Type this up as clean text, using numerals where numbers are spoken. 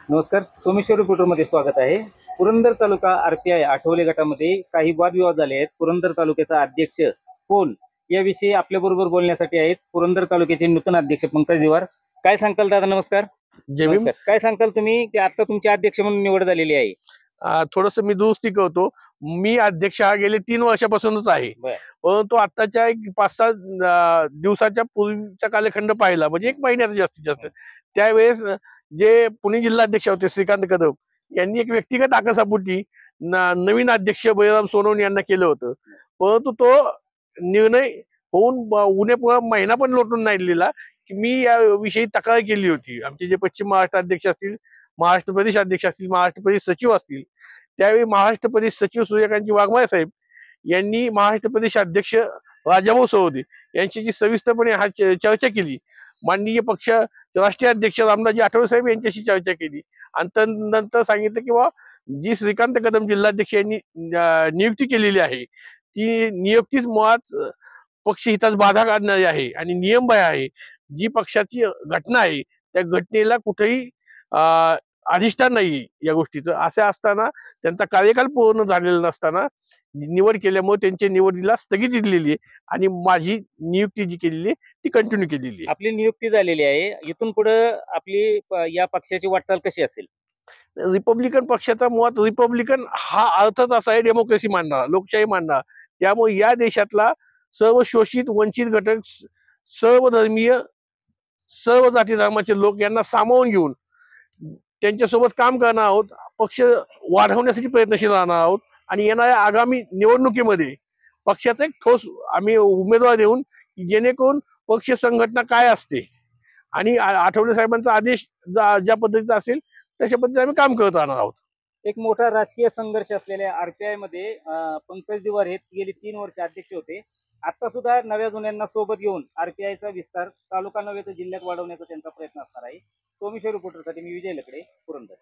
नमस्कार. सोमेश्वर रिपोर्टरमध्ये स्वागत आहे. पुरंदर तालुका आरपीआय आठवले गटामध्ये काही वादविवाद झाले आहेत. पुरंदर तालुक्याचा अध्यक्ष कोण याविषयी आपल्या बरोबर बोलण्यासाठी आहेत पुरंदर तालुक्याचे नूतन अध्यक्ष पंकज दिवार. काय सांगताल दादा? नमस्कार. जय भीम. काय सांगताल तुम्ही की आता तुमचे अध्यक्ष म्हणून निवड झालेली आहे? थोडस मी दुरुस्ती करतो. मी अध्यक्ष हा गेले 3 वर्षापासूनच आहे. परंतु आताच्या एक 5-6 दिवसाच्या पूर्वीचा कालखंड पाहिला, म्हणजे 1 महिन्याचा जास्तीत जास्त. त्यावेळेस जे पुणे जिल्हाध्यक्ष होते श्रीकांत कदम यांनी एक व्यक्तिगत आकसापोटी नवीन अध्यक्ष बळीराम सोनवणे यांना केलं होतं. परंतु तो निर्णय होऊन उणे महिना पण लोटून नाही दिलेला की मी याविषयी तक्रार केली होती. आमचे जे पश्चिम महाराष्ट्र अध्यक्ष असतील, महाराष्ट्र प्रदेश अध्यक्ष असतील, महाराष्ट्र प्रदेश सचिव असतील, त्यावेळी महाराष्ट्र प्रदेश सचिव सूर्यकांत वाघमारे साहेब यांनी महाराष्ट्र प्रदेश अध्यक्ष राजाभाऊ सरोदे यांच्याशी सविस्तरपणे चर्चा केली. माननीय पक्ष राष्ट्रीय अध्यक्ष रामदासजी आठवले साहेब यांच्याशी चर्चा केली आणि नंतर सांगितलं की बा जी श्रीकांत कदम जिल्हाध्यक्ष यांनी नियुक्ती केलेली आहे ती नियुक्तीच मुळात पक्षहितास बाधा काढणारी आहे आणि नियमबाह्य आहे. जी पक्षाची घटना आहे त्या घटनेला कुठेही अधिष्ठान नाही या गोष्टीचं. असे असताना त्यांचा कार्यकाल पूर्ण झालेला नसताना निवड केल्यामुळे त्यांच्या निवडीला स्थगिती दिलेली आहे आणि माझी नियुक्ती जी केलेली आहे ती कंटिन्यू केलेली आहे. आपली नियुक्ती झालेली आहे. इथून पुढे आपली या पक्षाची वाटचाल कशी असेल? रिपब्लिकन पक्षाचा मुळात रिपब्लिकन हा अर्थच असा आहे डेमोक्रेसी मानणारा, लोकशाही मानणारा. त्यामुळे या देशातला सर्व शोषित वंचित घटक, सर्व धर्मीय, सर्व जाती धर्माचे लोक यांना सामावून घेऊन त्यांच्यासोबत काम करणार आहोत. पक्ष वाढवण्यासाठी प्रयत्नशील राहणार आहोत आणि येणाऱ्या आगामी निवडणुकीमध्ये पक्षाचा एक ठोस आम्ही उमेदवार देऊन जेणेकरून पक्ष संघटना काय असते आणि आठवले साहेबांचा आदेश ज्या पद्धतीचा असेल तशा पद्धतीने आम्ही काम करत राहणार आहोत. एक मोठा राजकीय संघर्ष असलेल्या आरपीआय मध्ये पंकज दिवार हे गेली 3 वर्ष अध्यक्ष होते. आता सुद्धा नव्या जुन्यांना सोबत घेऊन आरपीआयचा विस्तार तालुका नव्हे तर जिल्ह्यात वाढवण्याचा त्यांचा प्रयत्न असणार आहे. सोमेश्वर रिपोर्टरसाठी मी विजय लकडे, पुरंदर.